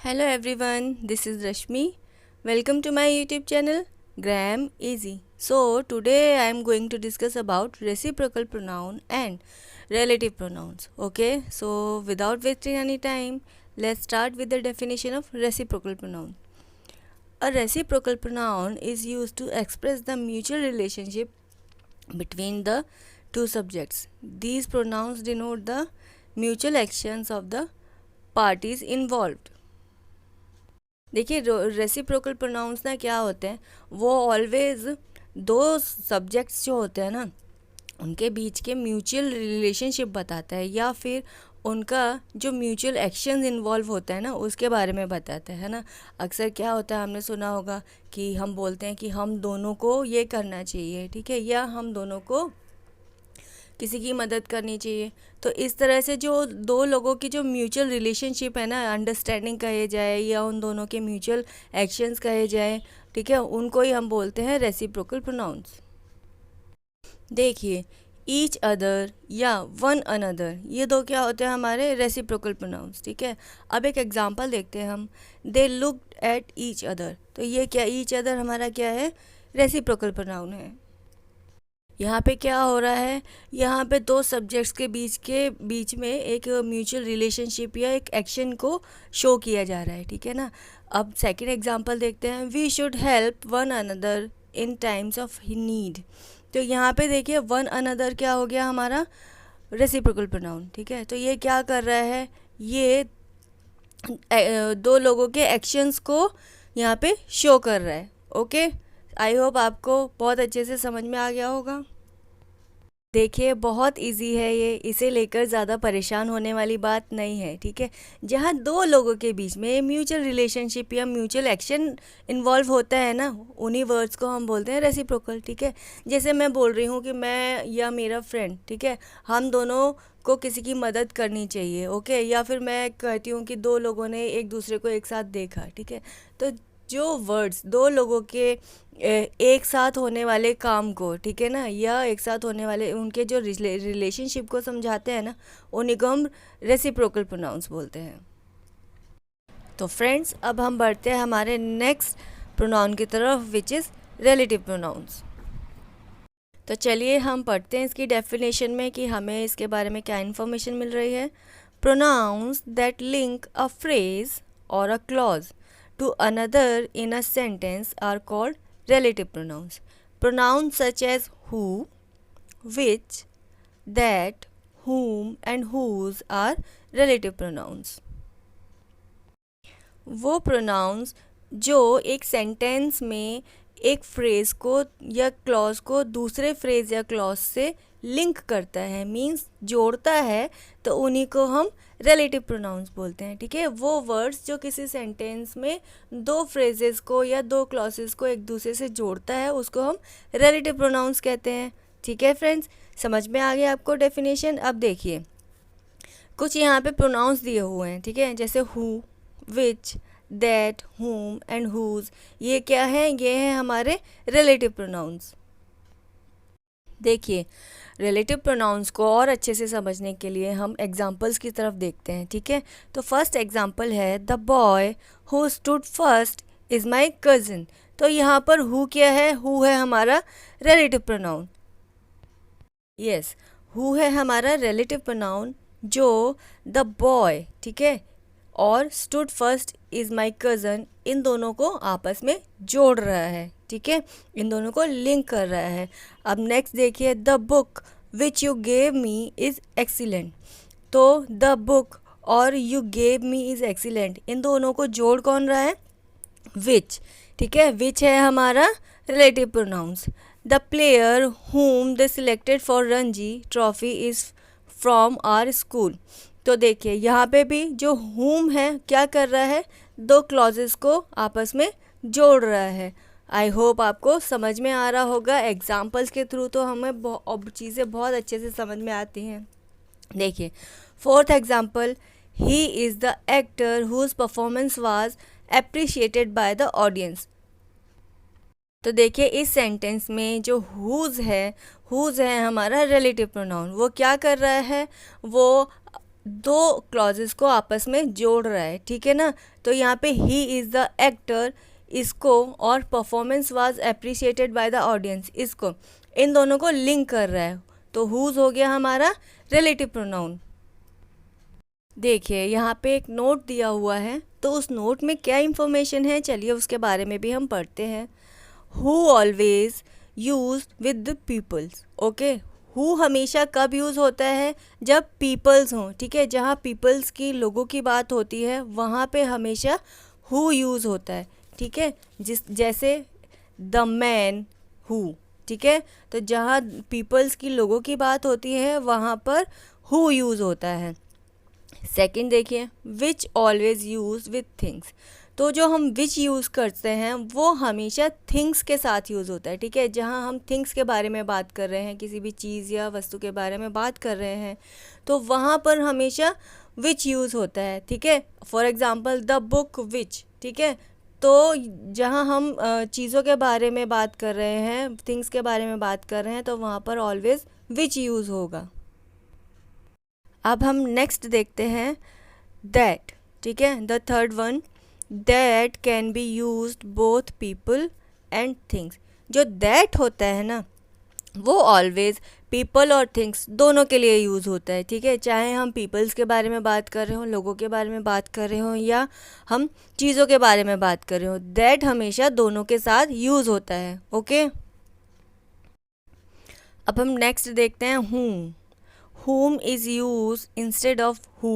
Hello everyone, this is Rashmi. Welcome to my YouTube channel Gram Easy. So today I am going to discuss about reciprocal pronoun and relative pronouns. Okay, so without wasting any time, let's start with the definition of reciprocal pronoun. A reciprocal pronoun is used to express the mutual relationship between the two subjects. These pronouns denote the mutual actions of the parties involved. देखिए reciprocal pronounce ना क्या होते हैं, वो always दो subjects जो होते हैं ना उनके बीच के म्यूचुअल रिलेशनशिप बताता है या फिर उनका जो म्यूचुअल एक्शंस इन्वॉल्व होता है ना उसके बारे में बताता है ना। अक्सर क्या होता है, हमने सुना होगा कि हम बोलते हैं कि हम दोनों को ये करना चाहिए, ठीक है, या हम दोनों को किसी की मदद करनी चाहिए। तो इस तरह से जो दो लोगों की जो म्यूचुअल रिलेशनशिप है ना, अंडरस्टैंडिंग कहे जाए या उन दोनों के म्यूचुअल एक्शंस कहे जाए, ठीक है, उनको ही हम बोलते हैं रेसिप्रोकल प्रोनाउंस। देखिए ईच अदर या वन अनदर, ये दो क्या होते हैं हमारे रेसिप्रोकल प्रोनाउंस, ठीक है। अब एक एग्जांपल देखते हैं हम, they looked at each other, तो ये क्या ईच अदर हमारा क्या है, रेसिप्रोकल प्रोनाउन है। यहाँ पे क्या हो रहा है, यहाँ पे दो सब्जेक्ट्स के बीच में एक म्यूचुअल रिलेशनशिप या एक एक्शन को शो किया जा रहा है, ठीक है ना। अब सेकंड एग्जांपल देखते हैं, we should help one another in times of need. तो यहाँ पे देखिए वन अनदर क्या हो गया हमारा रेसिप्रोकल प्रोनाउन, ठीक है। तो ये क्या कर रहा है, ये दो लोगों के एक्शंस को यहाँ पे शो कर रहा है। ओके, आई होप आपको बहुत अच्छे से समझ में आ गया होगा। देखिए बहुत इजी है ये, इसे लेकर ज़्यादा परेशान होने वाली बात नहीं है, ठीक है। जहाँ दो लोगों के बीच में म्यूचुअल रिलेशनशिप या म्यूचुअल एक्शन इन्वॉल्व होता है ना, उन्हीं वर्ड्स को हम बोलते हैं रेसिप्रोकल, ठीक है। जैसे मैं बोल रही हूँ कि मैं या मेरा फ्रेंड, ठीक है, हम दोनों को किसी की मदद करनी चाहिए, ओके, या फिर मैं कहती हूँ कि दो लोगों ने एक दूसरे को एक साथ देखा, ठीक है। तो जो वर्ड्स दो लोगों के एक साथ होने वाले काम को, ठीक है ना, या एक साथ होने वाले उनके जो रिलेशनशिप को समझाते हैं ना, उन्हीं को हम रेसिप्रोकल प्रोनाउंस बोलते हैं। तो फ्रेंड्स अब हम बढ़ते हैं हमारे नेक्स्ट प्रोनाउन की तरफ, विच इज़ रिलेटिव प्रोनाउंस। तो चलिए हम पढ़ते हैं इसकी डेफिनेशन में कि हमें इसके बारे में क्या इन्फॉर्मेशन मिल रही है। Pronouns that link a phrase or a clause to another in a sentence are called relative pronouns. Pronouns such as who, which, that, whom and whose are relative pronouns. वो प्रोनाउंस जो एक sentence में एक phrase को या clause को दूसरे phrase या क्लॉज से लिंक करता है, मींस जोड़ता है, तो उन्हीं को हम रिलेटिव प्रोनाउंस बोलते हैं, ठीक है। वो वर्ड्स जो किसी सेंटेंस में दो फ्रेजेस को या दो क्लॉसेस को एक दूसरे से जोड़ता है उसको हम रिलेटिव प्रोनाउंस कहते हैं, ठीक है। फ्रेंड्स समझ में आ गया आपको डेफिनेशन। अब देखिए कुछ यहाँ पे प्रोनाउंस दिए हुए हैं, ठीक है, जैसे who, which, that, whom and whose, ये क्या है, ये है हमारे रिलेटिव प्रोनाउंस। देखिए रिलेटिव प्रोनाउंस को और अच्छे से समझने के लिए हम एग्जाम्पल्स की तरफ देखते हैं, ठीक है। तो फर्स्ट एग्जाम्पल है, the boy who stood first is my cousin. तो यहाँ पर हु क्या है, हु है हमारा रिलेटिव प्रोनाउन। यस, हु है हमारा रिलेटिव प्रोनाउन जो द बॉय, ठीक है, और stood first is my cousin, इन दोनों को आपस में जोड़ रहा है, ठीक है, इन दोनों को लिंक कर रहा है। अब नेक्स्ट देखिए, the book which you gave me is excellent. तो द बुक और you gave me is excellent, इन दोनों को जोड़ कौन रहा है, विच, ठीक है, विच है हमारा relative pronouns. The player whom they selected for Ranji trophy is from our school. तो देखिए यहाँ पे भी जो whom है क्या कर रहा है, दो क्लॉजेस को आपस में जोड़ रहा है। आई होप आपको समझ में आ रहा होगा, एग्जाम्पल्स के थ्रू तो हमें चीज़ें बहुत अच्छे से समझ में आती हैं। देखिए fourth example, he is the actor whose performance was appreciated by the audience. तो देखिए इस सेंटेंस में जो हुज है हमारा रिलेटिव प्रोनाउन, वो क्या कर रहा है, वो दो क्लॉजेस को आपस में जोड़ रहा है, ठीक है ना। तो यहाँ पे ही इज़ द एक्टर, इसको, और performance was appreciated by the audience, इसको, इन दोनों को लिंक कर रहा है। तो हुज हो गया हमारा रिलेटिव प्रोनाउन। देखिए यहाँ पे एक नोट दिया हुआ है, तो उस नोट में क्या इंफॉर्मेशन है, चलिए उसके बारे में भी हम पढ़ते हैं। Who always use with the peoples. Okay, who हमेशा कब यूज़ होता है, जब पीपल्स हों, ठीक है। जहाँ पीपल्स की, लोगों की बात होती है, वहाँ पे हमेशा हु यूज़ होता है, ठीक है। जैसे द मैन हु, ठीक है। तो जहाँ पीपल्स की, लोगों की बात होती है, वहाँ पर हु यूज़ होता है। सेकंड देखिए, which always use with things. तो जो हम विच यूज़ करते हैं वो हमेशा थिंग्स के साथ यूज़ होता है, ठीक है। जहाँ हम थिंग्स के बारे में बात कर रहे हैं, किसी भी चीज़ या वस्तु के बारे में बात कर रहे हैं, तो वहाँ पर हमेशा विच यूज़ होता है, ठीक है। फॉर एग्ज़ाम्पल द बुक विच, ठीक है। तो जहाँ हम चीज़ों के बारे में बात कर रहे हैं, थिंग्स के बारे में बात कर रहे हैं, तो वहाँ पर ऑलवेज विच यूज़ होगा। अब हम नेक्स्ट देखते हैं दैट, ठीक है। The third one, that can be use both people and things. जो दैट होता है ना, वो ऑलवेज पीपल और थिंग्स दोनों के लिए यूज़ होता है, ठीक है। चाहे हम पीपल्स के बारे में बात कर रहे हो, लोगों के बारे में बात कर रहे हो, या हम चीज़ों के बारे में बात कर रहे हो, दैट हमेशा दोनों के साथ यूज़ होता है। ओके, अब हम नेक्स्ट देखते हैं whom. whom is used instead of who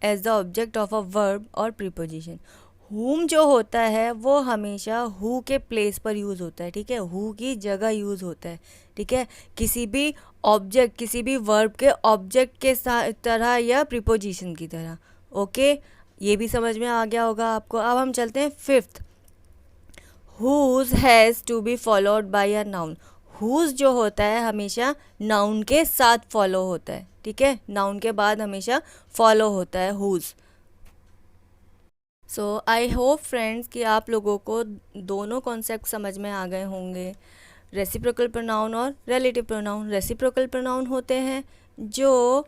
as the object of a verb और preposition। whom जो होता है वो हमेशा who के प्लेस पर यूज़ होता है, ठीक है। who की जगह यूज़ होता है, ठीक है। किसी भी ऑब्जेक्ट, किसी भी वर्ब के ऑब्जेक्ट के तरह या प्रीपोजिशन की तरह। ओके, ये भी समझ में आ गया होगा आपको। अब हम चलते हैं fifth, whose has to be followed by a noun. whose जो होता है हमेशा नाउन के साथ फॉलो होता है, ठीक है। नाउन के बाद हमेशा फॉलो होता है whose। So I hope friends कि आप लोगों को दोनों कॉन्सेप्ट समझ में आ गए होंगे, रेसिप्रोकल प्रोनाउन और रिलेटिव प्रोनाउन। रेसिप्रोकल प्रोनाउन होते हैं जो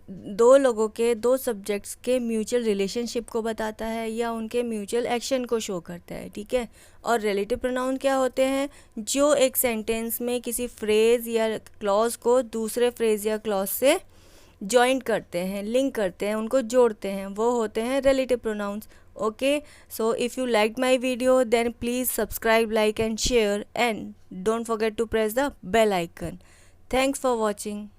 दो लोगों के, दो सब्जेक्ट्स के म्यूचुअल रिलेशनशिप को बताता है या उनके म्यूचुअल एक्शन को शो करता है, ठीक है। और रिलेटिव प्रोनाउन क्या होते हैं, जो एक सेंटेंस में किसी फ्रेज़ या क्लॉज को दूसरे फ्रेज़ या क्लॉज से जॉइंट करते हैं, लिंक करते हैं, उनको जोड़ते हैं, वो होते हैं relative pronouns. okay, so if you liked my video then please subscribe, like and share, and don't forget to press the bell icon. Thanks for watching.